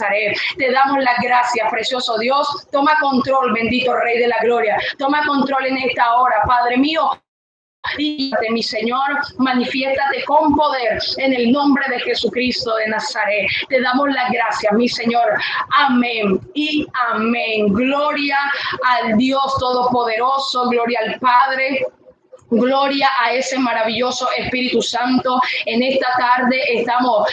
Nazaret. Te damos las gracias, precioso Dios. Toma control, bendito Rey de la Gloria. Toma control en esta hora, Padre mío. Y mi Señor, manifiéstate con poder en el nombre de Jesucristo de Nazaret. Te damos las gracias, mi Señor. Amén y amén. Gloria al Dios Todopoderoso, gloria al Padre. Gloria a ese maravilloso Espíritu Santo. En esta tarde estamos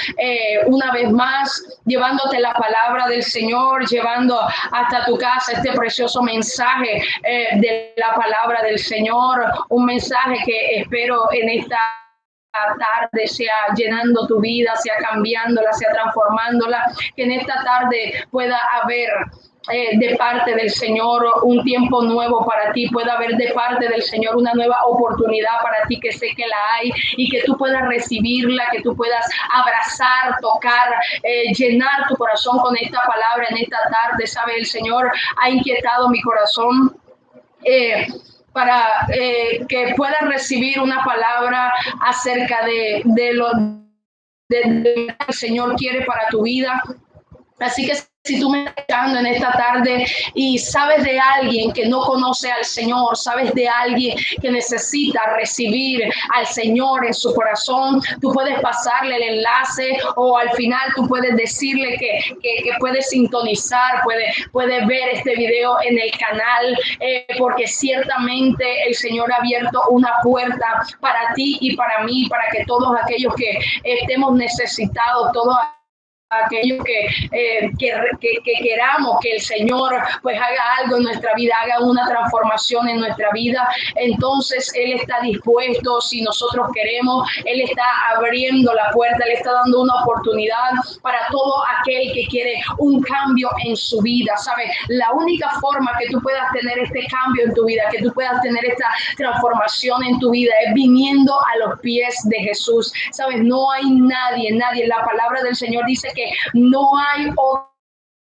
una vez más llevándote la palabra del Señor, llevando hasta tu casa este precioso mensaje de la palabra del Señor, un mensaje que espero en esta tarde sea llenando tu vida, sea cambiándola, sea transformándola, que en esta tarde pueda haber de parte del Señor un tiempo nuevo para ti, pueda haber de parte del Señor una nueva oportunidad para ti, que sé que la hay, y que tú puedas recibirla, que tú puedas abrazar, tocar, llenar tu corazón con esta palabra en esta tarde. Sabe, el Señor ha inquietado mi corazón para que puedas recibir una palabra acerca de lo que el Señor quiere para tu vida. Así que si tú me estás escuchando en esta tarde y sabes de alguien que no conoce al Señor, sabes de alguien que necesita recibir al Señor en su corazón, tú puedes pasarle el enlace, o al final tú puedes decirle que puede sintonizar, puede ver este video en el canal, porque ciertamente el Señor ha abierto una puerta para ti y para mí, para que todos aquellos que estemos necesitados, todos aquellos que queramos que el Señor pues haga algo en nuestra vida, haga una transformación en nuestra vida, entonces Él está dispuesto. Si nosotros queremos, Él está abriendo la puerta, Él está dando una oportunidad para todo aquel que quiere un cambio en su vida. ¿Sabes? La única forma que tú puedas tener este cambio en tu vida, que tú puedas tener esta transformación en tu vida, es viniendo a los pies de Jesús. ¿Sabes? No hay nadie, la palabra del Señor dice que no hay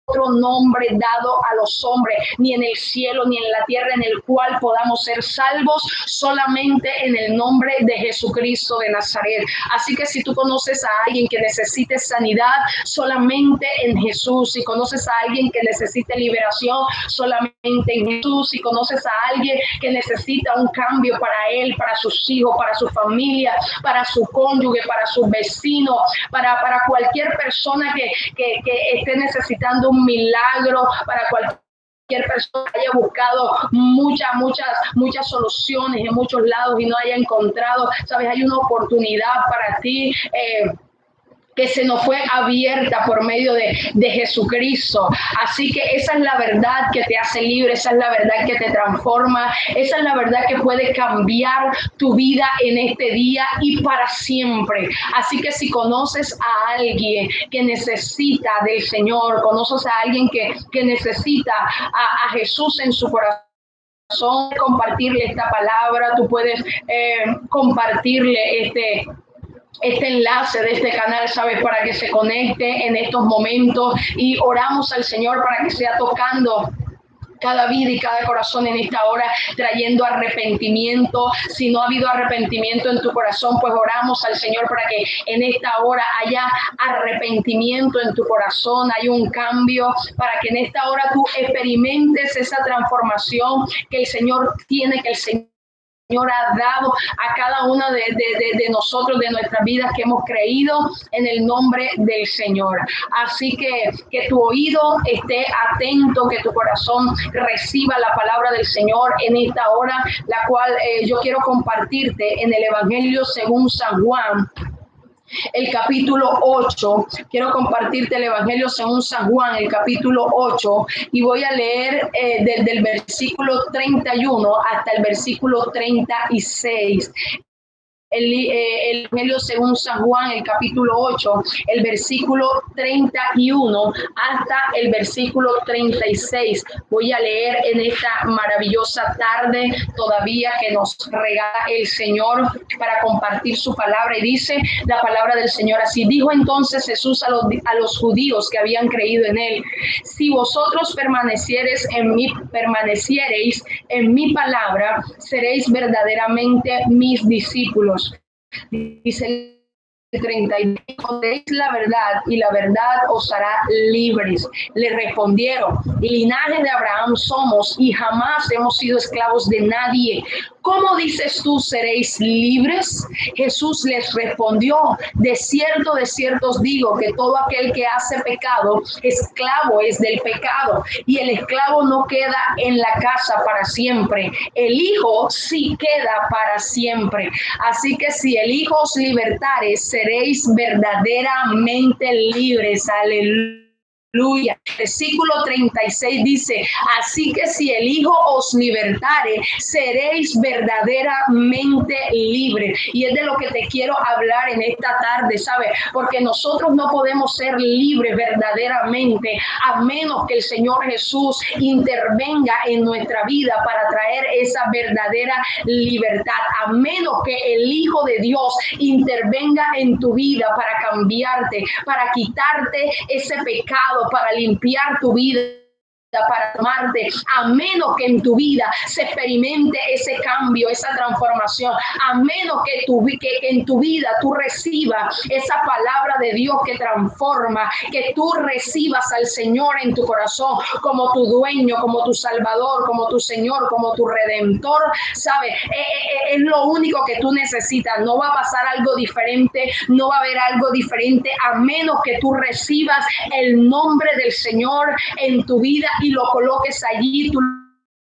otro nombre dado a los hombres, ni en el cielo ni en la tierra, en el cual podamos ser salvos, solamente en el nombre de Jesucristo de Nazaret. Así que si tú conoces a alguien que necesite sanidad, solamente en Jesús. Si conoces a alguien que necesite liberación, solamente en Jesús. Si conoces a alguien que necesita un cambio para él, para sus hijos, para su familia, para su cónyuge, para sus vecinos, para cualquier persona que esté necesitando un milagro, para cualquier persona que haya buscado muchas soluciones en muchos lados y no haya encontrado, ¿sabes? Hay una oportunidad para ti que se nos fue abierta por medio de Jesucristo. Así que esa es la verdad que te hace libre, esa es la verdad que te transforma, esa es la verdad que puede cambiar tu vida en este día y para siempre. Así que si conoces a alguien que necesita del Señor, conoces a alguien que necesita a Jesús en su corazón, compartirle esta palabra, tú puedes compartirle este enlace de este canal, ¿sabes? Para que se conecte en estos momentos, y oramos al Señor para que sea tocando cada vida y cada corazón en esta hora, trayendo arrepentimiento. Si no ha habido arrepentimiento en tu corazón, pues oramos al Señor para que en esta hora haya arrepentimiento en tu corazón, hay un cambio, para que en esta hora tú experimentes esa transformación que el Señor tiene, que el Señor ha dado a cada uno de nosotros, de nuestras vidas, que hemos creído en el nombre del Señor. Así que tu oído esté atento, que tu corazón reciba la palabra del Señor en esta hora, la cual yo quiero compartirte en el Evangelio según San Juan, el capítulo 8. Quiero compartirte el Evangelio según San Juan, el capítulo 8, y voy a leer desde el versículo 31 hasta el versículo 36. El Evangelio según San Juan, el capítulo 8, el versículo 31 hasta el versículo 36. Voy a leer en esta maravillosa tarde todavía que nos regala el Señor para compartir su palabra. Y dice la palabra del Señor así: dijo entonces Jesús a los judíos que habían creído en él: si vosotros permaneciereis en mi palabra, seréis verdaderamente mis discípulos. Dice 32, la verdad y la verdad os hará libres. Le respondieron, linaje de Abraham somos y jamás hemos sido esclavos de nadie. ¿Cómo dices tú seréis libres? Jesús les respondió, de cierto os digo que todo aquel que hace pecado, esclavo es del pecado, y el esclavo no queda en la casa para siempre, el Hijo sí queda para siempre. Así que si el Hijo os libertare, seréis verdaderamente libres. Aleluya. Versículo 36 dice, así que si el Hijo os libertare, seréis verdaderamente libres. Y es de lo que te quiero hablar en esta tarde, ¿sabes? Porque nosotros no podemos ser libres verdaderamente a menos que el Señor Jesús intervenga en nuestra vida para traer esa verdadera libertad. A menos que el Hijo de Dios intervenga en tu vida para cambiarte, para quitarte ese pecado, para limpiar tu vida, para tomarte, a menos que en tu vida se experimente ese cambio, esa transformación, a menos que en tu vida tú recibas esa palabra de Dios que transforma, que tú recibas al Señor en tu corazón como tu dueño, como tu Salvador, como tu Señor, como tu Redentor, ¿sabes? Es lo único que tú necesitas. No va a pasar algo diferente, no va a haber algo diferente a menos que tú recibas el nombre del Señor en tu vida y lo coloques allí, tú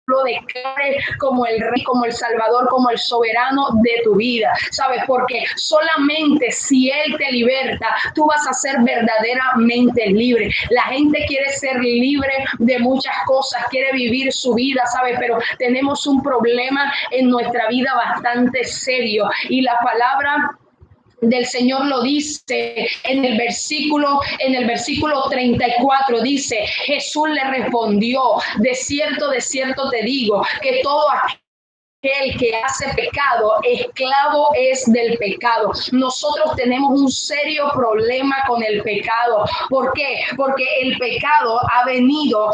lo declares como el Rey, como el Salvador, como el soberano de tu vida, ¿sabes? Porque solamente si Él te liberta, tú vas a ser verdaderamente libre. La gente quiere ser libre de muchas cosas, quiere vivir su vida, ¿sabes? Pero tenemos un problema en nuestra vida bastante serio y la palabra del Señor lo dice en el versículo 34, dice, Jesús le respondió, de cierto te digo, que todo aquel que hace pecado, esclavo es del pecado. Nosotros tenemos un serio problema con el pecado. ¿Por qué? Porque el pecado ha venido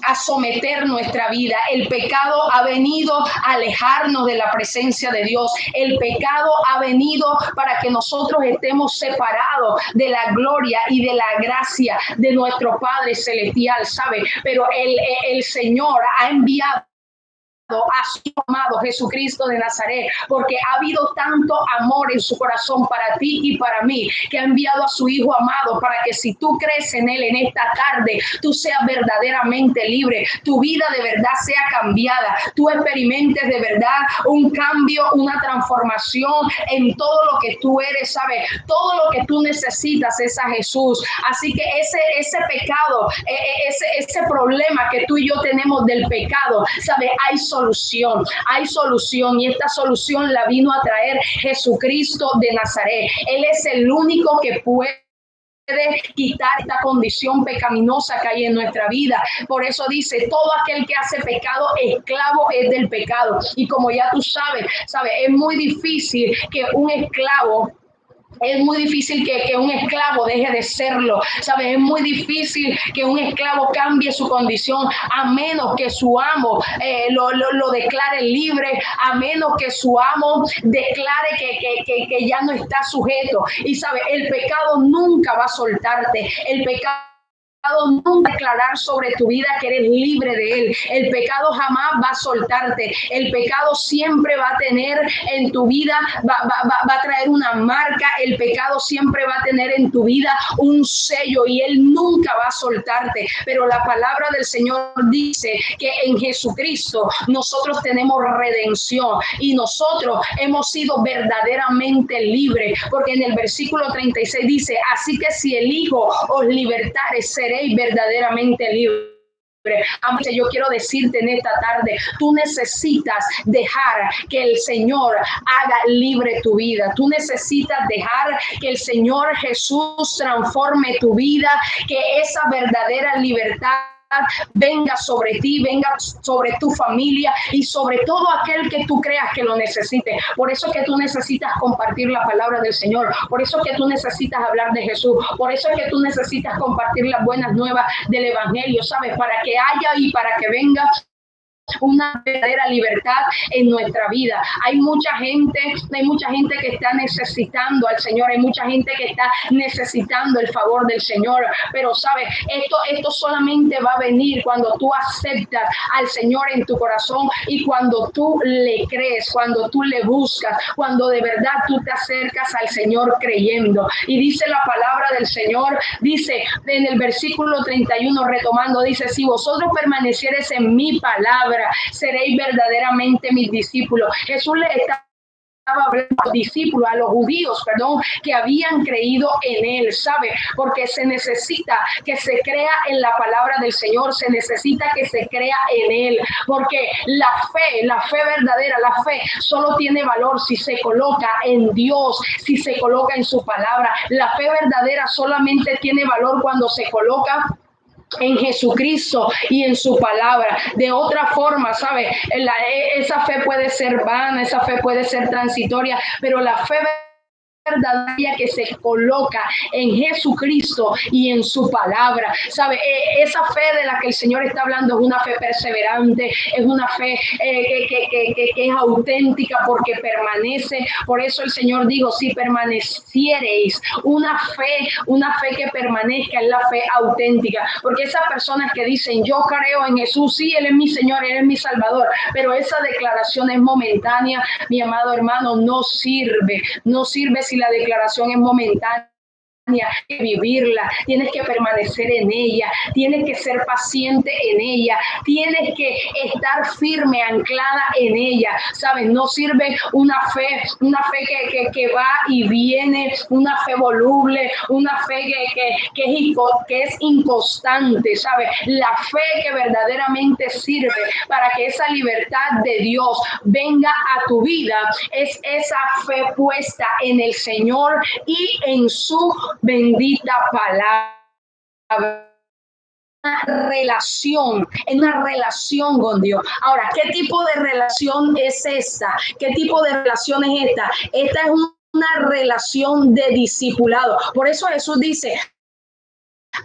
a someter nuestra vida. El pecado ha venido a alejarnos de la presencia de Dios. El pecado ha venido para que nosotros estemos separados de la gloria y de la gracia de nuestro Padre Celestial, ¿sabe? Pero el Señor ha enviado a su amado Jesucristo de Nazaret, porque ha habido tanto amor en su corazón para ti y para mí, que ha enviado a su Hijo amado para que si tú crees en Él en esta tarde, tú seas verdaderamente libre, tu vida de verdad sea cambiada, tú experimentes de verdad un cambio, una transformación en todo lo que tú eres, ¿sabes? Todo lo que tú necesitas es a Jesús. Así que ese pecado, ese problema que tú y yo tenemos del pecado, ¿sabes? Hay solución y esta solución la vino a traer Jesucristo de Nazaret. Él es el único que puede quitar esta condición pecaminosa que hay en nuestra vida. Por eso dice, todo aquel que hace pecado, esclavo es del pecado. Y como ya tú sabes, es muy difícil que un esclavo que un esclavo deje de serlo, ¿sabes? Es muy difícil que un esclavo cambie su condición a menos que su amo lo declare libre, a menos que su amo declare que ya no está sujeto. Y, ¿sabes? El pecado nunca va a soltarte. El pecado nunca declarar sobre tu vida que eres libre de él. El pecado jamás va a soltarte. El pecado siempre va a tener en tu vida, va a traer una marca. El pecado siempre va a tener en tu vida un sello y él nunca va a soltarte. Pero la palabra del Señor dice que en Jesucristo nosotros tenemos redención y nosotros hemos sido verdaderamente libres, porque en el versículo 36 dice, así que si el Hijo os libertare, seréis verdaderamente libres. Yo quiero decirte en esta tarde, tú necesitas dejar que el Señor haga libre tu vida. Tú necesitas dejar que el Señor Jesús transforme tu vida, que esa verdadera libertad venga sobre ti, venga sobre tu familia y sobre todo aquel que tú creas que lo necesite. Por eso es que tú necesitas compartir la palabra del Señor, por eso es que tú necesitas hablar de Jesús, por eso es que tú necesitas compartir las buenas nuevas del Evangelio, ¿sabes? Para que haya y para que venga una verdadera libertad en nuestra vida. Hay mucha gente que está necesitando al Señor, hay mucha gente que está necesitando el favor del Señor, pero sabes, esto solamente va a venir cuando tú aceptas al Señor en tu corazón y cuando tú le crees, cuando tú le buscas, cuando de verdad tú te acercas al Señor creyendo. Y dice la palabra del Señor, dice en el versículo 31, retomando, dice: si vosotros permaneciereis en mi palabra, seréis verdaderamente mis discípulos. Jesús le estaba hablando a los discípulos, a los judíos, que habían creído en él, ¿sabe? Porque se necesita que se crea en la palabra del Señor, se necesita que se crea en él, porque la fe verdadera, la fe solo tiene valor si se coloca en Dios, si se coloca en su palabra. La fe verdadera solamente tiene valor cuando se coloca en Jesucristo y en su palabra. De otra forma, ¿sabe? Esa fe puede ser vana, esa fe puede ser transitoria, pero la fe verdadera que se coloca en Jesucristo y en su palabra, ¿sabe? Esa fe de la que el Señor está hablando es una fe perseverante, es una fe que es auténtica porque permanece. Por eso el Señor dijo: si permaneciereis, una fe que permanezca, es la fe auténtica, porque esas personas que dicen: yo creo en Jesús, sí, Él es mi Señor, Él es mi Salvador, pero esa declaración es momentánea, mi amado hermano, no sirve si la declaración es momentánea. Que vivirla, tienes que permanecer en ella, tienes que ser paciente en ella, tienes que estar firme, anclada en ella, ¿sabes? No sirve una fe que va y viene, una fe voluble, una fe que es inconstante, ¿sabes? La fe que verdaderamente sirve para que esa libertad de Dios venga a tu vida es esa fe puesta en el Señor y en su bendita palabra. En una relación con Dios. Ahora, ¿qué tipo de relación es esta? ¿Qué tipo de relación es esta? Esta es una relación de discipulado. Por eso Jesús dice: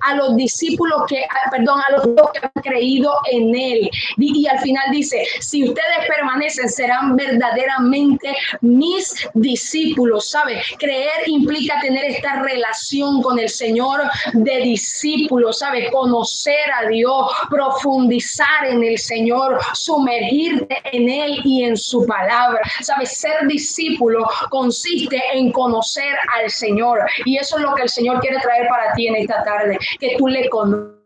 a los discípulos a los que han creído en él. Y al final dice: si ustedes permanecen, serán verdaderamente mis discípulos. ¿Sabe? Creer implica tener esta relación con el Señor de discípulos, ¿sabe? Conocer a Dios, profundizar en el Señor, sumergirte en él y en su palabra. ¿Sabe? Ser discípulo consiste en conocer al Señor, y eso es lo que el Señor quiere traer para ti en esta tarde. Que tú le conozcas,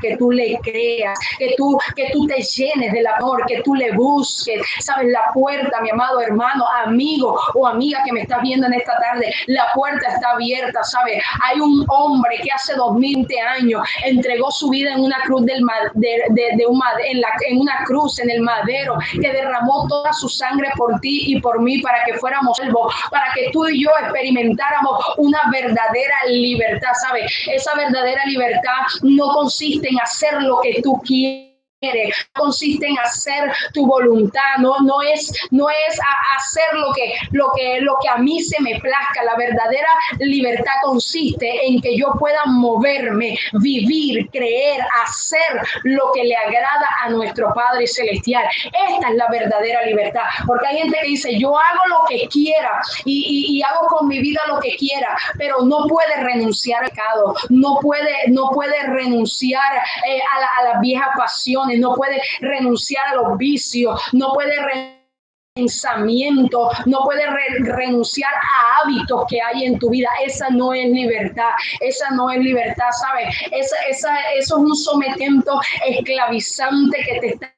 que tú le creas, que tú te llenes del amor, que tú le busques. ¿Sabes? La puerta, mi amado hermano, amigo o amiga que me estás viendo en esta tarde, la puerta está abierta, ¿sabes? Hay un hombre que hace 2020 años entregó su vida en una cruz en una cruz en el madero, que derramó toda su sangre por ti y por mí para que fuéramos salvos, para que tú y yo experimentáramos una verdadera libertad, ¿sabes? Esa verdadera libertad no consiste en hacer lo que tú quieres, consiste en hacer tu voluntad, no es hacer lo que a mí se me plazca. La verdadera libertad consiste en que yo pueda moverme, vivir, creer, hacer lo que le agrada a nuestro Padre Celestial. Esta es la verdadera libertad, porque hay gente que dice: yo hago lo que quiera y hago con mi vida lo que quiera, pero no puede renunciar al pecado, no puede renunciar a las viejas pasiones, no puede renunciar a los vicios, no puede pensamiento, no puede renunciar a hábitos que hay en tu vida. Esa no es libertad, ¿sabes? Eso es un sometimiento esclavizante que te está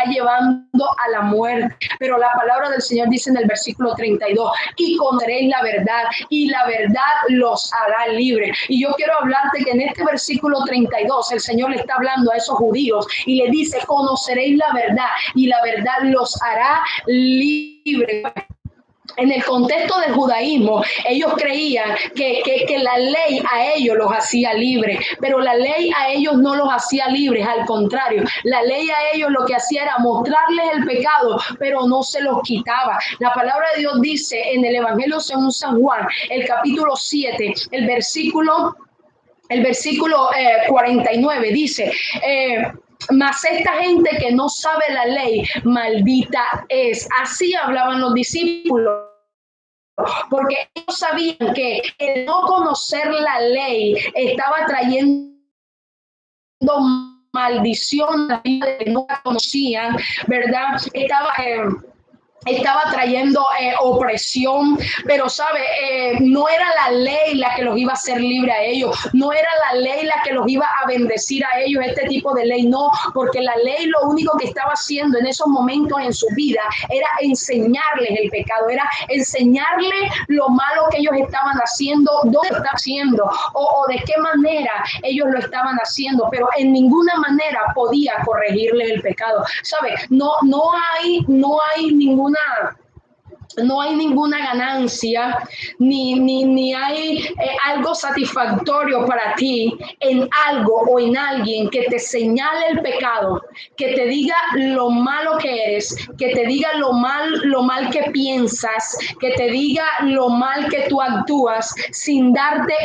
llevando a la muerte. Pero la palabra del Señor dice en el versículo 32: y conoceréis la verdad, y la verdad los hará libres. Y yo quiero hablarte que en este versículo 32 el Señor le está hablando a esos judíos y le dice: conoceréis la verdad, y la verdad los hará libres. En el contexto del judaísmo, ellos creían que la ley a ellos los hacía libres, pero la ley a ellos no los hacía libres, al contrario, la ley a ellos lo que hacía era mostrarles el pecado, pero no se los quitaba. La palabra de Dios dice en el Evangelio según San Juan, el capítulo 7, el versículo 49, dice: Mas esta gente que no sabe la ley, maldita es. Así hablaban los discípulos, porque ellos sabían que el no conocer la ley estaba trayendo maldición a la vida de que no la conocían, ¿verdad? Estaba trayendo opresión, pero sabe, no era la ley la que los iba a hacer libre a ellos, no era la ley la que los iba a bendecir a ellos, este tipo de ley, no, porque la ley lo único que estaba haciendo en esos momentos en su vida era enseñarles el pecado, era enseñarles lo malo que ellos estaban haciendo, dónde lo estaban haciendo, o de qué manera ellos lo estaban haciendo, pero en ninguna manera podía corregirles el pecado, ¿sabe? No hay ninguna ganancia, ni hay algo satisfactorio para ti en algo o en alguien que te señale el pecado, que te diga lo malo que eres, que te diga lo mal que piensas, que te diga lo mal que tú actúas, sin darte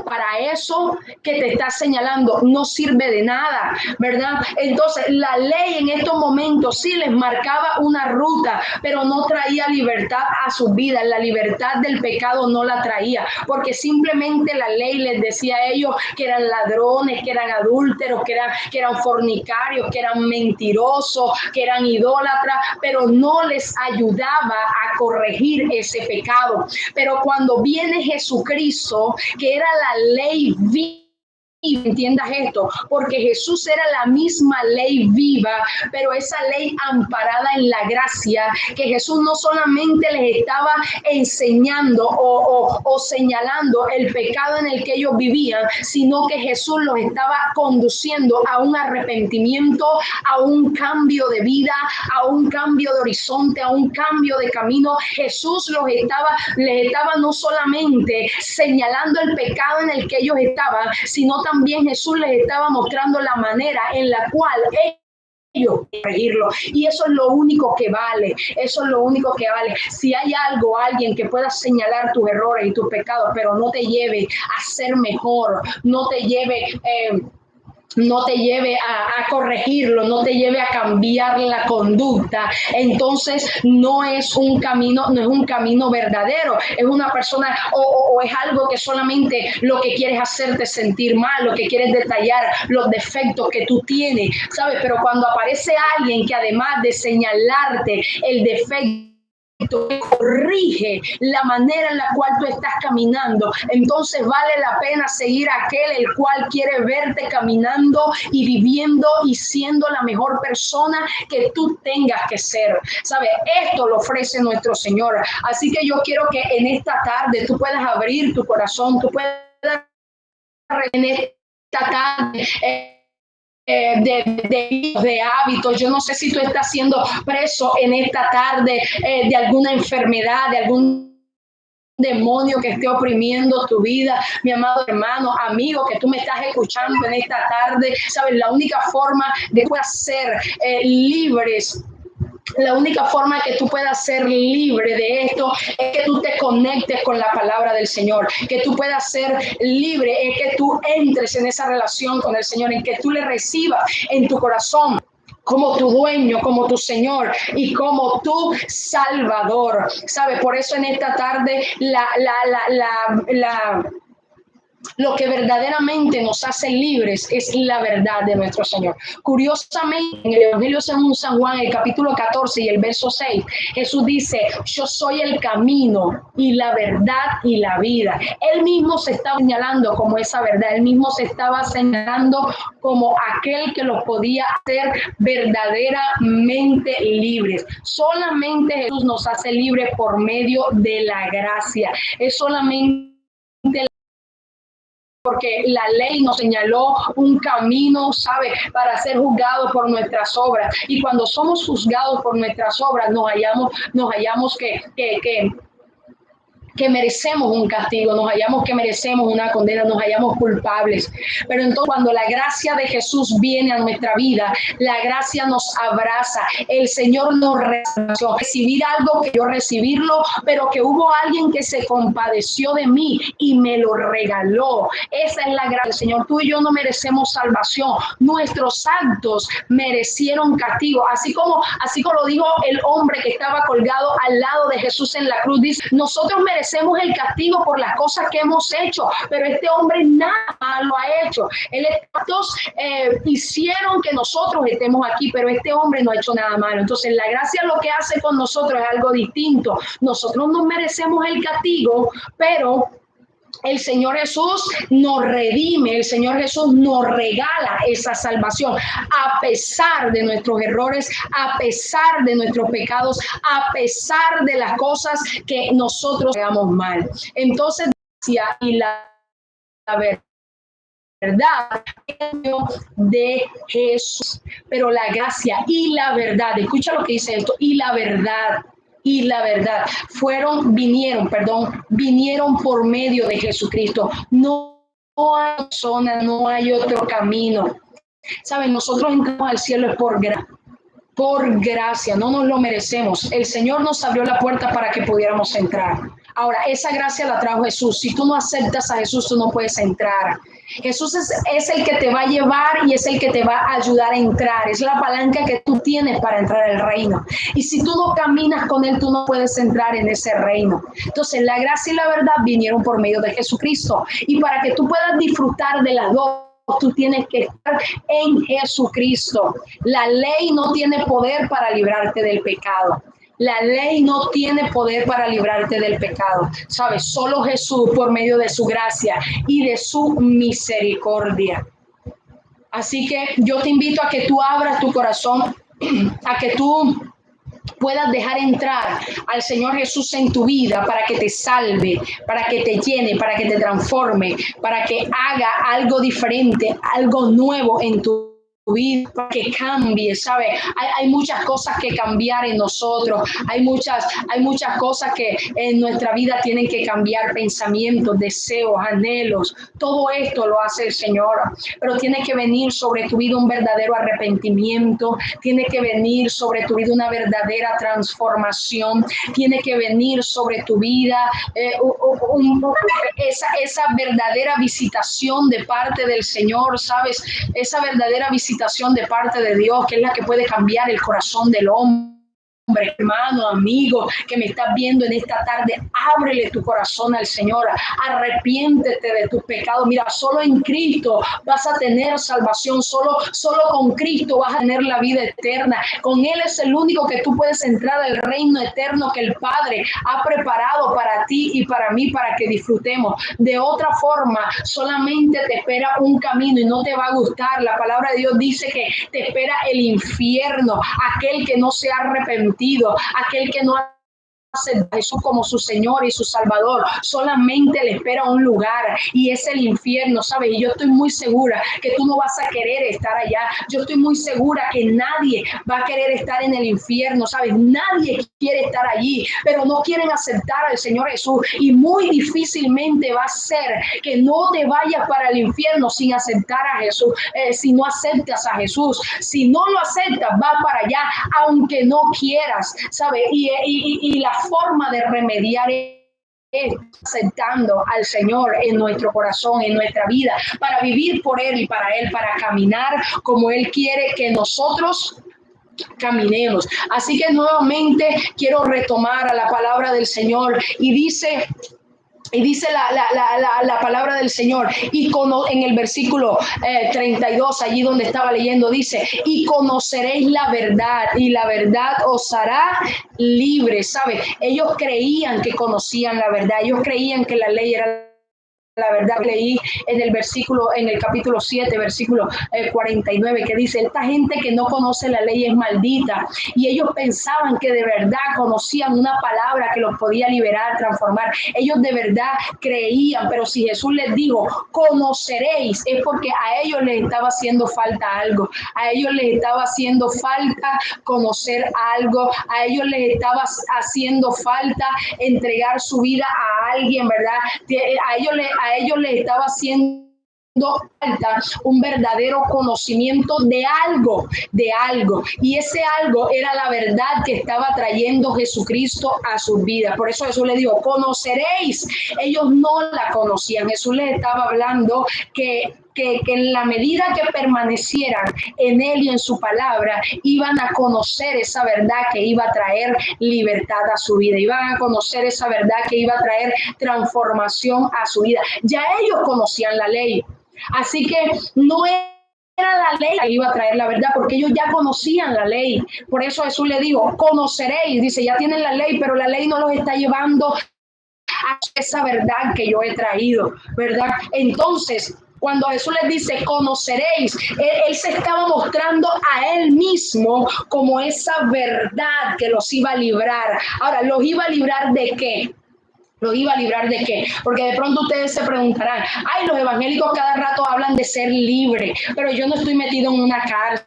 para eso que te está señalando no sirve de nada, ¿verdad? Entonces la ley en estos momentos sí les marcaba una ruta, pero no traía libertad a sus vidas. La libertad del pecado no la traía, porque simplemente la ley les decía a ellos que eran ladrones, que eran adúlteros, que eran fornicarios, que eran mentirosos, que eran idólatras, pero no les ayudaba a corregir ese pecado. Pero cuando viene Jesucristo, que era la ley viva, entiendas esto, porque Jesús era la misma ley viva, pero esa ley amparada en la gracia, que Jesús no solamente les estaba enseñando o señalando el pecado en el que ellos vivían, sino que Jesús los estaba conduciendo a un arrepentimiento, a un cambio de vida, a un cambio de horizonte, a un cambio de camino. Jesús les estaba no solamente señalando el pecado en el que ellos estaban, sino también Jesús les estaba mostrando la manera en la cual ellos corregirlo. Y eso es lo único que vale. Eso es lo único que vale. Si hay alguien que pueda señalar tus errores y tus pecados, pero no te lleve a ser mejor, no te lleve a corregirlo, no te lleve a cambiar la conducta, entonces no es un camino verdadero, es una persona o es algo que solamente lo que quieres hacerte sentir mal, lo que quieres detallar los defectos que tú tienes, ¿sabes? Pero cuando aparece alguien que además de señalarte el defecto, corrige la manera en la cual tú estás caminando, entonces vale la pena seguir a aquel el cual quiere verte caminando y viviendo y siendo la mejor persona que tú tengas que ser. ¿Sabes? Esto lo ofrece nuestro Señor. Así que yo quiero que en esta tarde tú puedas abrir tu corazón, tú puedas en esta tarde de hábitos. Yo no sé si tú estás siendo preso en esta tarde de alguna enfermedad, de algún demonio que esté oprimiendo tu vida, mi amado hermano, amigo, que tú me estás escuchando en esta tarde. Sabes, la única forma de ser libres, la única forma que tú puedas ser libre de esto es que tú te conectes con la palabra del Señor, que tú puedas ser libre, es que tú entres en esa relación con el Señor, en que tú le recibas en tu corazón como tu dueño, como tu Señor y como tu Salvador. ¿Sabe? Por eso en esta tarde lo que verdaderamente nos hace libres es la verdad de nuestro Señor. Curiosamente, en el Evangelio según San Juan, el capítulo 14 y el verso 6, Jesús dice: yo soy el camino y la verdad y la vida. Él mismo se estaba señalando como esa verdad, él mismo se estaba señalando como aquel que los podía hacer verdaderamente libres. Solamente Jesús nos hace libres por medio de la gracia. Es solamente porque la ley nos señaló un camino, ¿sabe?, para ser juzgados por nuestras obras. Y cuando somos juzgados por nuestras obras, nos hallamos que que merecemos un castigo, nos hallamos que merecemos una condena, nos hallamos culpables. Pero entonces cuando la gracia de Jesús viene a nuestra vida, la gracia nos abraza, el Señor nos recibió, recibir algo que yo recibirlo, pero que hubo alguien que se compadeció de mí y me lo regaló. Esa es la gracia del Señor. Tú y yo no merecemos salvación, nuestros actos merecieron castigo, así como lo dijo el hombre que estaba colgado al lado de Jesús en la cruz. Dice, nosotros merecemos el castigo por las cosas que hemos hecho, pero este hombre nada malo ha hecho. Estos hicieron que nosotros estemos aquí, pero este hombre no ha hecho nada malo. Entonces la gracia lo que hace con nosotros es algo distinto. Nosotros no merecemos el castigo, pero el Señor Jesús nos redime, el Señor Jesús nos regala esa salvación a pesar de nuestros errores, a pesar de nuestros pecados, a pesar de las cosas que nosotros hagamos mal. Entonces, y la verdad de Jesús, pero la gracia y la verdad, escucha lo que dice esto, y la verdad vinieron por medio de Jesucristo. No hay persona, no hay otro camino. Saben, nosotros entramos al cielo por gracia, no nos lo merecemos. El Señor nos abrió la puerta para que pudiéramos entrar. Ahora, esa gracia la trajo Jesús. Si tú no aceptas a Jesús, tú no puedes entrar. Jesús es el que te va a llevar y es el que te va a ayudar a entrar. Es la palanca que tú tienes para entrar al reino. Y si tú no caminas con Él, tú no puedes entrar en ese reino. Entonces, la gracia y la verdad vinieron por medio de Jesucristo. Y para que tú puedas disfrutar de las dos, tú tienes que estar en Jesucristo. La ley no tiene poder para librarte del pecado. La ley no tiene poder para librarte del pecado. ¿Sabes? Solo Jesús, por medio de su gracia y de su misericordia. Así que yo te invito a que tú abras tu corazón, a que tú puedas dejar entrar al Señor Jesús en tu vida para que te salve, para que te llene, para que te transforme, para que haga algo diferente, algo nuevo en tu vida, para que cambie, ¿sabes? Hay muchas cosas que cambiar en nosotros, hay muchas cosas que en nuestra vida tienen que cambiar, pensamientos, deseos, anhelos, todo esto lo hace el Señor, pero tiene que venir sobre tu vida un verdadero arrepentimiento, tiene que venir sobre tu vida una verdadera transformación, tiene que venir sobre tu vida esa verdadera visitación de parte del Señor, ¿sabes? Esa verdadera visitación de parte de Dios, que es la que puede cambiar el corazón del hombre. Hermano, amigo, que me estás viendo en esta tarde, ábrele tu corazón al Señor, arrepiéntete de tus pecados. Mira, solo en Cristo vas a tener salvación, solo con Cristo vas a tener la vida eterna. Con Él es el único que tú puedes entrar al reino eterno que el Padre ha preparado para ti y para mí, para que disfrutemos. De otra forma, solamente te espera un camino y no te va a gustar. La palabra de Dios dice que te espera el infierno, aquel que no se ha arrepentido, aquel que no a Jesús como su Señor y su Salvador, solamente le espera un lugar y es el infierno, ¿sabes? Y yo estoy muy segura que tú no vas a querer estar allá. Yo estoy muy segura que nadie va a querer estar en el infierno, ¿sabes? Nadie quiere estar allí, pero no quieren aceptar al Señor Jesús y muy difícilmente va a ser que no te vayas para el infierno sin aceptar a Jesús. Si no aceptas a Jesús, si no lo aceptas, va para allá, aunque no quieras, ¿sabes? Y la forma de remediar es aceptando al Señor en nuestro corazón, en nuestra vida, para vivir por Él y para Él, para caminar como Él quiere que nosotros caminemos. Así que nuevamente quiero retomar a la palabra del Señor y dice la palabra del Señor, y en el versículo 32, allí donde estaba leyendo, dice, y conoceréis la verdad, y la verdad os hará libres. ¿Sabe? Ellos creían que conocían la verdad, ellos creían que la ley era la verdad leí en el capítulo 7, versículo 49, que dice: esta gente que no conoce la ley es maldita. Y ellos pensaban que de verdad conocían una palabra que los podía liberar, transformar. Ellos de verdad creían, pero si Jesús les dijo, conoceréis, es porque a ellos les estaba haciendo falta algo. A ellos les estaba haciendo falta conocer algo. A ellos les estaba haciendo falta entregar su vida a alguien, ¿verdad? A ellos les estaba haciendo falta un verdadero conocimiento de algo, y ese algo era la verdad que estaba trayendo Jesucristo a sus vidas. Por eso Jesús le dijo, conoceréis. Ellos no la conocían. Jesús les estaba hablando que en la medida que permanecieran en Él y en su palabra, iban a conocer esa verdad que iba a traer libertad a su vida, iban a conocer esa verdad que iba a traer transformación a su vida. Ya ellos conocían la ley, así que no era la ley que iba a traer la verdad, porque ellos ya conocían la ley. Por eso Jesús le dijo, conoceréis. Dice, ya tienen la ley, pero la ley no los está llevando a esa verdad que yo he traído, ¿verdad? Entonces, cuando Jesús les dice, conoceréis, él se estaba mostrando a él mismo como esa verdad que los iba a librar. Ahora, ¿los iba a librar de qué? ¿Los iba a librar de qué? Porque de pronto ustedes se preguntarán, ay, los evangélicos cada rato hablan de ser libre, pero yo no estoy metido en una cárcel.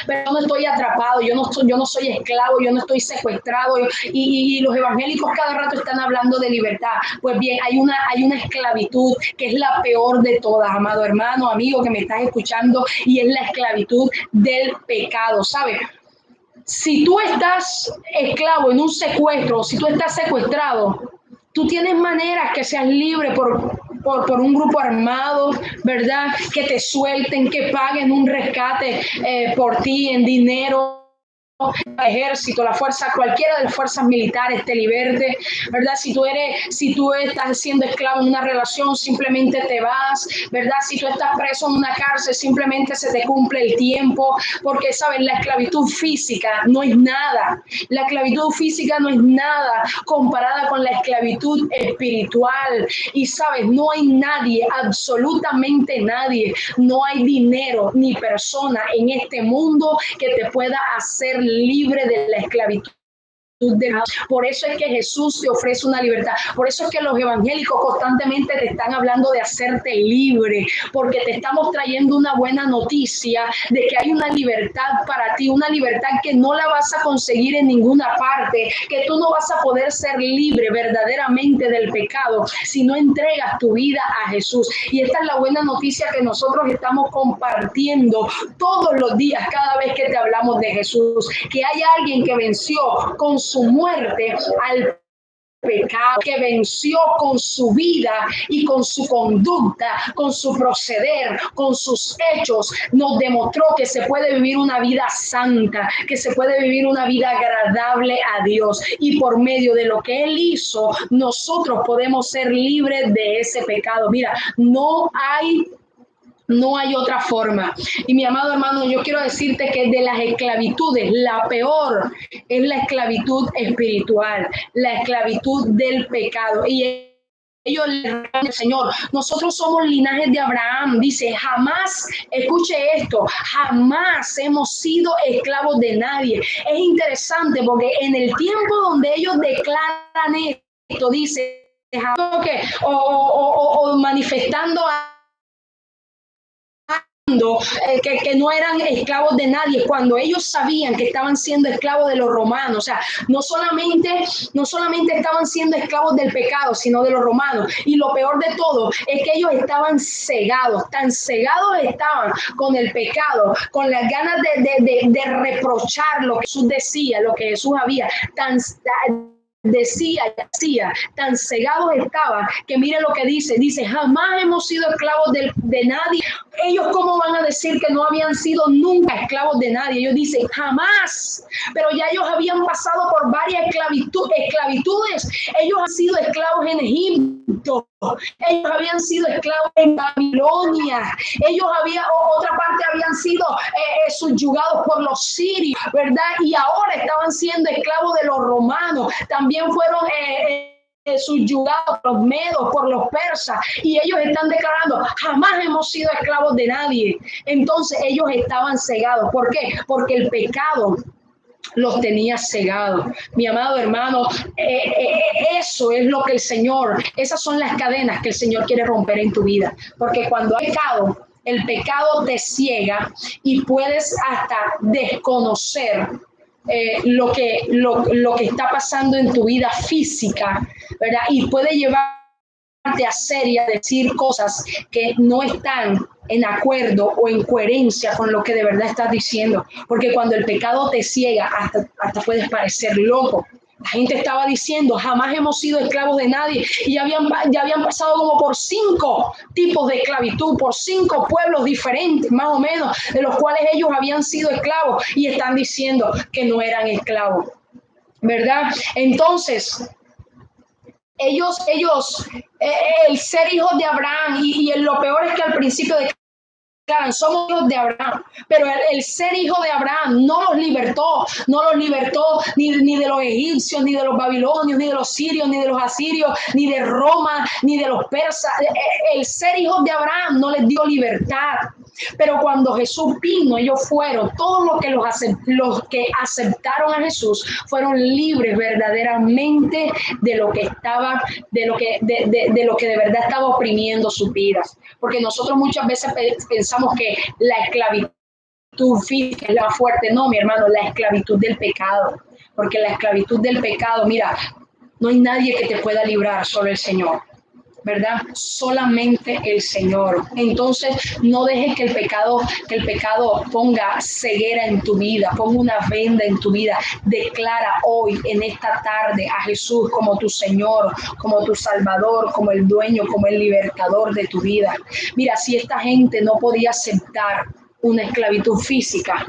Pero yo no estoy atrapado, yo no soy esclavo, yo no estoy secuestrado, y los evangélicos cada rato están hablando de libertad. Pues bien, hay una esclavitud que es la peor de todas, amado hermano, amigo que me estás escuchando, y es la esclavitud del pecado, ¿sabes? Si tú estás esclavo en un secuestro, si tú estás secuestrado, tú tienes maneras que seas libre por un grupo armado, ¿verdad? Que te suelten, que paguen un rescate por ti en dinero. El ejército, la fuerza, cualquiera de las fuerzas militares te liberte, ¿verdad? Si tú estás siendo esclavo en una relación, simplemente te vas, ¿verdad? Si tú estás preso en una cárcel, simplemente se te cumple el tiempo, porque, ¿sabes? La esclavitud física no es nada. La esclavitud física no es nada comparada con la esclavitud espiritual. Y, ¿sabes? No hay nadie, absolutamente nadie, no hay dinero ni persona en este mundo que te pueda hacer libre de la esclavitud. Por eso es que Jesús te ofrece una libertad. Por eso es que los evangélicos constantemente te están hablando de hacerte libre, porque te estamos trayendo una buena noticia de que hay una libertad para ti, una libertad que no la vas a conseguir en ninguna parte, que tú no vas a poder ser libre verdaderamente del pecado si no entregas tu vida a Jesús. Y esta es la buena noticia que nosotros estamos compartiendo todos los días, cada vez que te hablamos de Jesús, que hay alguien que venció con su muerte al pecado, que venció con su vida y con su conducta, con su proceder, con sus hechos, nos demostró que se puede vivir una vida santa, que se puede vivir una vida agradable a Dios, y por medio de lo que Él hizo, nosotros podemos ser libres de ese pecado. Mira, no hay otra forma. Y mi amado hermano, yo quiero decirte que de las esclavitudes, la peor es la esclavitud espiritual, la esclavitud del pecado. Y ellos le responden al Señor, nosotros somos linajes de Abraham. Dice, jamás, escuche esto, jamás hemos sido esclavos de nadie. Es interesante porque en el tiempo donde ellos declaran esto, dice, o manifestando que no eran esclavos de nadie, cuando ellos sabían que estaban siendo esclavos de los romanos. O sea, no solamente estaban siendo esclavos del pecado, sino de los romanos. Y lo peor de todo es que ellos estaban cegados, tan cegados estaban con el pecado, con las ganas de reprochar lo que Jesús decía, lo que Jesús había, decía, tan cegados estaban, que mire lo que dice, jamás hemos sido esclavos de nadie. Ellos, ¿cómo van a decir que no habían sido nunca esclavos de nadie? Ellos dicen, jamás, pero ya ellos habían pasado por varias esclavitudes. Ellos han sido esclavos en Egipto, ellos habían sido esclavos en Babilonia, otra parte habían sido subyugados por los sirios, ¿verdad? Y ahora estaban siendo esclavos de los romanos. También fueron subyugados por los medos, por los persas, y ellos están declarando, jamás hemos sido esclavos de nadie. Entonces ellos estaban cegados. ¿Por qué? Porque el pecado los tenía cegados. Mi amado hermano, eso es lo que esas son las cadenas que el Señor quiere romper en tu vida, porque cuando hay pecado, el pecado te ciega y puedes hasta desconocer lo que está pasando en tu vida física, ¿verdad? Y puede llevarte a hacer y a decir cosas que no están en acuerdo o en coherencia con lo que de verdad estás diciendo. Porque cuando el pecado te ciega, hasta puedes parecer loco. La gente estaba diciendo, jamás hemos sido esclavos de nadie. Y ya habían pasado como por 5 tipos de esclavitud, por 5 pueblos diferentes, más o menos, de los cuales ellos habían sido esclavos. Y están diciendo que no eran esclavos, ¿verdad? Entonces, ellos el ser hijos de Abraham, y lo peor es que al principio declaran, somos hijos de Abraham, pero el ser hijo de Abraham no los libertó ni de los egipcios, ni de los babilonios, ni de los sirios, ni de los asirios, ni de Roma, ni de los persas. El ser hijos de Abraham no les dio libertad. Pero cuando Jesús vino, ellos fueron, todos los que aceptaron a Jesús, fueron libres verdaderamente de lo que de verdad estaba oprimiendo sus vidas. Porque nosotros muchas veces pensamos que la esclavitud física es la fuerte. No, mi hermano, la esclavitud del pecado. Porque la esclavitud del pecado, mira, no hay nadie que te pueda librar, solo el Señor, ¿verdad? Solamente el Señor. Entonces, no dejes que el pecado ponga ceguera en tu vida, ponga una venda en tu vida. Declara hoy, en esta tarde, a Jesús como tu Señor, como tu Salvador, como el dueño, como el libertador de tu vida. Mira, si esta gente no podía aceptar una esclavitud física,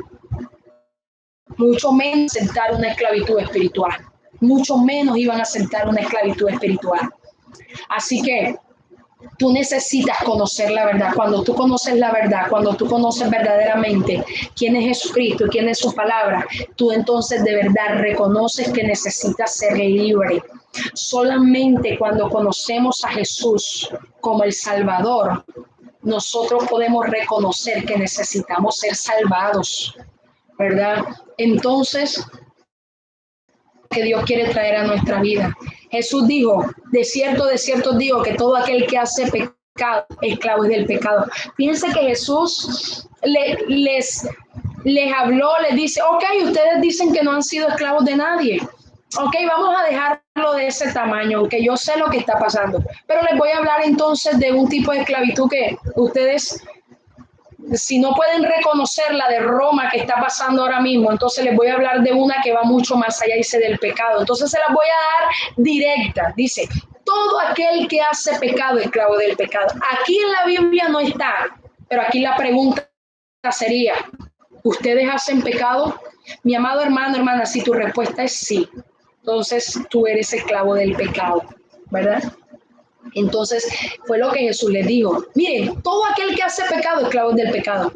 mucho menos aceptar una esclavitud espiritual. Mucho menos iban a aceptar una esclavitud espiritual. Así que tú necesitas conocer la verdad. Cuando tú conoces la verdad, cuando tú conoces verdaderamente quién es Jesucristo y quién es su palabra, tú entonces de verdad reconoces que necesitas ser libre. Solamente cuando conocemos a Jesús como el Salvador, nosotros podemos reconocer que necesitamos ser salvados, ¿verdad? Entonces, que Dios quiere traer a nuestra vida. Jesús dijo, de cierto digo que todo aquel que hace pecado, esclavo es del pecado. Fíjense que Jesús les habló, les dice, ok, ustedes dicen que no han sido esclavos de nadie. Ok, vamos a dejarlo de ese tamaño, aunque yo sé lo que está pasando. Pero les voy a hablar entonces de un tipo de esclavitud que ustedes, si no pueden reconocer la de Roma que está pasando ahora mismo, entonces les voy a hablar de una que va mucho más allá, dice, del pecado. Entonces se las voy a dar directa. Dice, todo aquel que hace pecado es esclavo del pecado. Aquí en la Biblia no está, pero aquí la pregunta sería, ¿ustedes hacen pecado? Mi amado hermano, hermana, si tu respuesta es sí, entonces tú eres esclavo del pecado, ¿verdad? Entonces fue lo que Jesús les dijo. Miren, todo aquel que hace pecado es esclavo del pecado.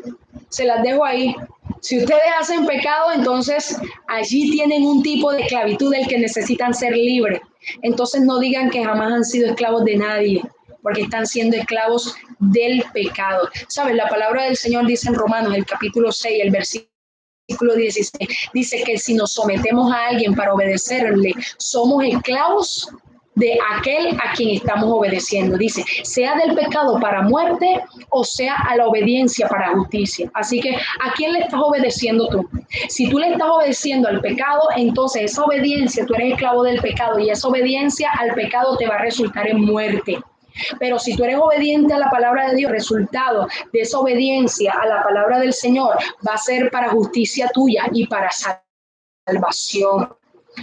Se las dejo ahí. Si ustedes hacen pecado, entonces allí tienen un tipo de esclavitud del que necesitan ser libres. Entonces no digan que jamás han sido esclavos de nadie, porque están siendo esclavos del pecado. ¿Sabes? La palabra del Señor dice en Romanos, el capítulo 6, el versículo 16, dice que si nos sometemos a alguien para obedecerle, somos esclavos de aquel a quien estamos obedeciendo. Dice, sea del pecado para muerte o sea a la obediencia para justicia. Así que, ¿a quién le estás obedeciendo tú? Si tú le estás obedeciendo al pecado, entonces esa obediencia, tú eres esclavo del pecado y esa obediencia al pecado te va a resultar en muerte. Pero si tú eres obediente a la palabra de Dios, el resultado de esa obediencia a la palabra del Señor va a ser para justicia tuya y para salvación.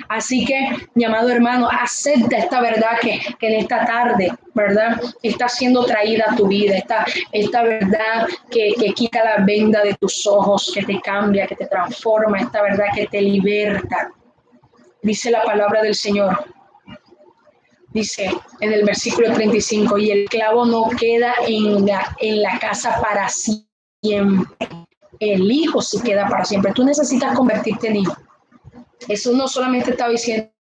Así que, mi amado hermano, acepta esta verdad que en esta tarde, ¿verdad? Está siendo traída a tu vida, esta verdad que quita la venda de tus ojos, que te cambia, que te transforma, esta verdad que te liberta. Dice la palabra del Señor. Dice en el versículo 35, y el esclavo no queda en la casa para siempre. El hijo sí queda para siempre. Tú necesitas convertirte en hijo. Eso no solamente está diciendo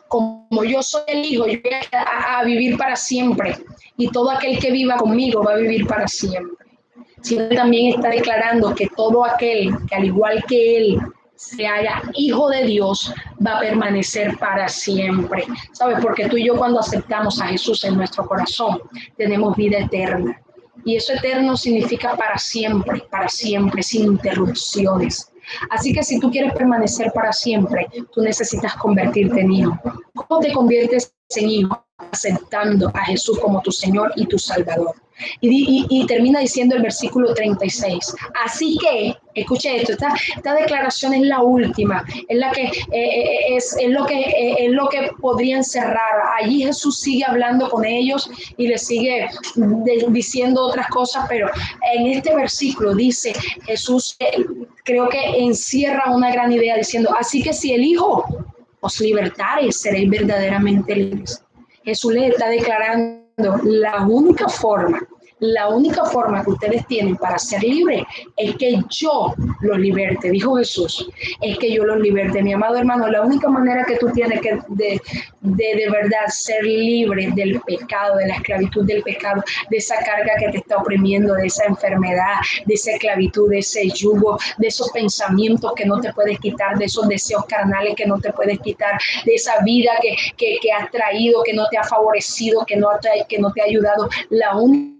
como yo soy el Hijo, yo voy a vivir para siempre, y todo aquel que viva conmigo va a vivir para siempre. Sino también está declarando que todo aquel que al igual que Él se haya hijo de Dios va a permanecer para siempre. ¿Sabes? Porque tú y yo, cuando aceptamos a Jesús en nuestro corazón, tenemos vida eterna. Y eso eterno significa para siempre, sin interrupciones. Así que si tú quieres permanecer para siempre, tú necesitas convertirte en hijo. ¿Cómo te conviertes en hijo? Aceptando a Jesús como tu Señor y tu Salvador. Y termina diciendo el versículo 36. Así que, escuche esto, esta declaración es la última, es la que es lo que podrían cerrar. Allí Jesús sigue hablando con ellos y les sigue diciendo otras cosas, pero en este versículo dice Jesús, creo que encierra una gran idea diciendo, así que si el Hijo os libertare, seréis verdaderamente libres. Jesús les está declarando la única forma que ustedes tienen para ser libres es que yo los liberte, dijo Jesús, es que yo los liberte. Mi amado hermano, la única manera que tú tienes que de verdad ser libre del pecado, de la esclavitud del pecado, de esa carga que te está oprimiendo, de esa enfermedad, de esa esclavitud, de ese yugo, de esos pensamientos que no te puedes quitar, de esos deseos carnales que no te puedes quitar, de esa vida que has traído, que no te ha favorecido, que no te ha ayudado. La única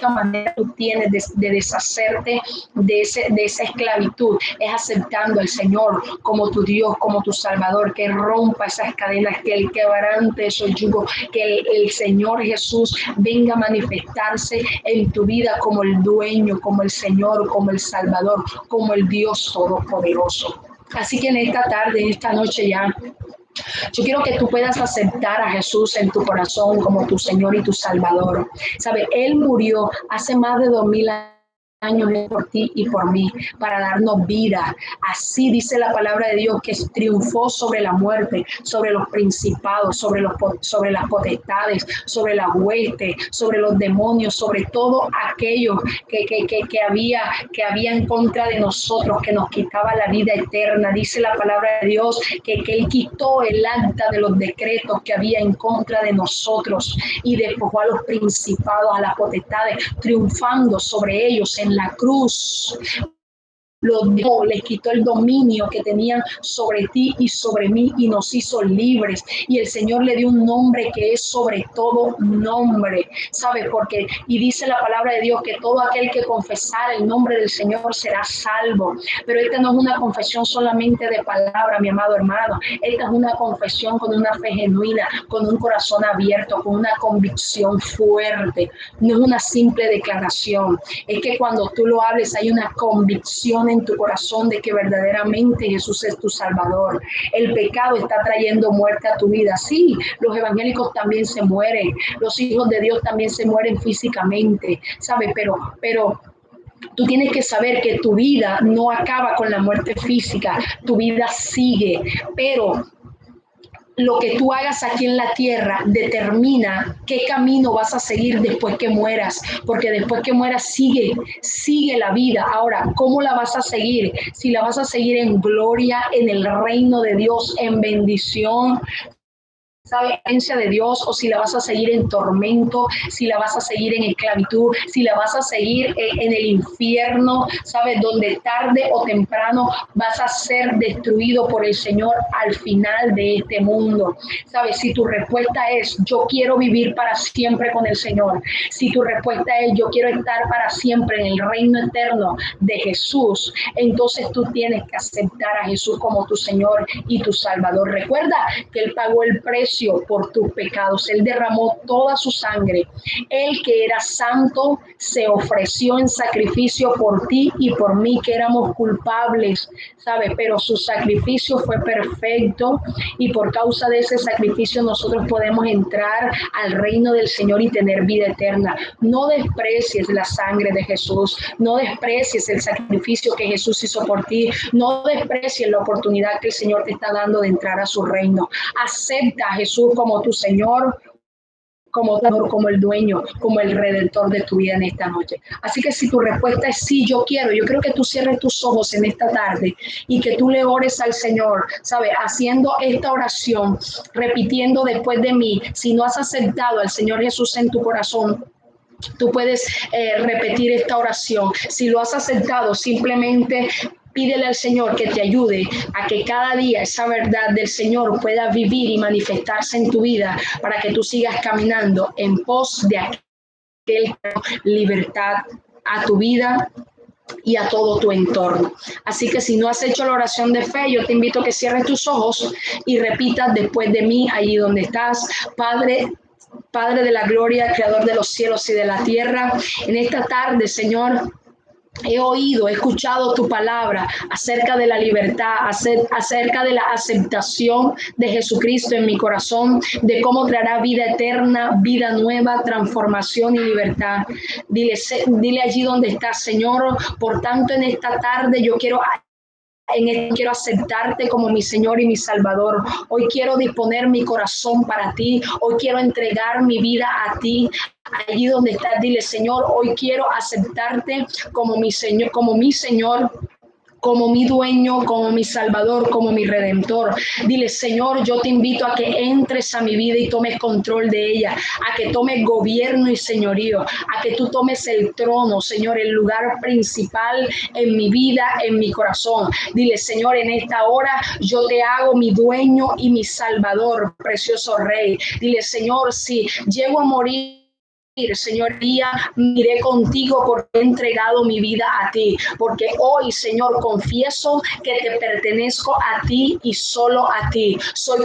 manera que tú tienes de deshacerte de esa esclavitud es aceptando al Señor como tu Dios, como tu Salvador, que rompa esas cadenas, que Él quebrante esos yugos, que el Señor Jesús venga a manifestarse en tu vida como el dueño, como el Señor, como el Salvador, como el Dios Todopoderoso. Así que en esta tarde, en esta noche ya, yo quiero que tú puedas aceptar a Jesús en tu corazón como tu Señor y tu Salvador. ¿Sabe? Él murió hace más de 2000 años por ti y por mí, para darnos vida. Así dice la palabra de Dios, que triunfó sobre la muerte, sobre los principados, sobre las potestades, sobre las huestes, sobre los demonios, sobre todo aquello que había en contra de nosotros, que nos quitaba la vida eterna. Dice la palabra de Dios que Él quitó el acta de los decretos que había en contra de nosotros y despojó a los principados, a las potestades, triunfando sobre ellos en la cruz. Les quitó el dominio que tenían sobre ti y sobre mí y nos hizo libres. Y el Señor le dio un nombre que es sobre todo nombre, ¿sabe? Porque, y dice la palabra de Dios, que todo aquel que confesara el nombre del Señor será salvo. Pero esta no es una confesión solamente de palabra, mi amado hermano. Esta es una confesión con una fe genuina, con un corazón abierto, con una convicción fuerte. No es una simple declaración. Es que cuando tú lo hables hay una convicción en tu corazón de que verdaderamente Jesús es tu Salvador. El pecado está trayendo muerte a tu vida. Sí, los evangélicos también se mueren, los hijos de Dios también se mueren físicamente, ¿sabes? Pero tú tienes que saber que tu vida no acaba con la muerte física, tu vida sigue, pero lo que tú hagas aquí en la tierra determina qué camino vas a seguir después que mueras, porque después que mueras sigue la vida. Ahora, ¿cómo la vas a seguir? Si la vas a seguir en gloria, en el reino de Dios, en bendición, ¿sabe? De Dios, o si la vas a seguir en tormento, si la vas a seguir en esclavitud, si la vas a seguir en el infierno, ¿sabes? Donde tarde o temprano vas a ser destruido por el Señor al final de este mundo, ¿sabes? Si tu respuesta es yo quiero vivir para siempre con el Señor, si tu respuesta es yo quiero estar para siempre en el reino eterno de Jesús, entonces tú tienes que aceptar a Jesús como tu Señor y tu Salvador. Recuerda que Él pagó el precio por tus pecados. Él derramó toda su sangre. Él, que era santo, se ofreció en sacrificio por ti y por mí, que éramos culpables, ¿sabes? Pero su sacrificio fue perfecto y por causa de ese sacrificio nosotros podemos entrar al reino del Señor y tener vida eterna. No desprecies la sangre de Jesús, no desprecies el sacrificio que Jesús hizo por ti, no desprecies la oportunidad que el Señor te está dando de entrar a su reino. Acepta a Jesús como tu Señor, como el dueño, como el redentor de tu vida en esta noche. Así que si tu respuesta es sí, yo creo que tú cierres tus ojos en esta tarde y que tú le ores al Señor, ¿sabes? Haciendo esta oración, repitiendo después de mí. Si no has aceptado al Señor Jesús en tu corazón, tú puedes repetir esta oración. Si lo has aceptado, simplemente pídele al Señor que te ayude a que cada día esa verdad del Señor pueda vivir y manifestarse en tu vida para que tú sigas caminando en pos de aquel libertad a tu vida y a todo tu entorno. Así que si no has hecho la oración de fe, yo te invito a que cierres tus ojos y repitas después de mí, allí donde estás. Padre de la gloria, creador de los cielos y de la tierra, en esta tarde, Señor, he escuchado tu palabra acerca de la libertad, acerca de la aceptación de Jesucristo en mi corazón, de cómo traerá vida eterna, vida nueva, transformación y libertad. Dile allí donde estás, Señor. Por tanto, en esta tarde yo quiero aceptarte como mi Señor y mi Salvador. Hoy quiero disponer mi corazón para ti. Hoy quiero entregar mi vida a ti. Allí donde estás, dile, Señor, hoy quiero aceptarte como mi Señor, como mi dueño, como mi salvador, como mi redentor. Dile, Señor, yo te invito a que entres a mi vida y tomes control de ella, a que tomes gobierno y señorío, a que tú tomes el trono, Señor, el lugar principal en mi vida, en mi corazón. Dile, Señor, en esta hora yo te hago mi dueño y mi salvador, precioso Rey. Dile, Señor, si llego a morir, Señor, día miré contigo porque he entregado mi vida a ti, porque hoy, Señor, confieso que te pertenezco a ti y solo a ti. Soy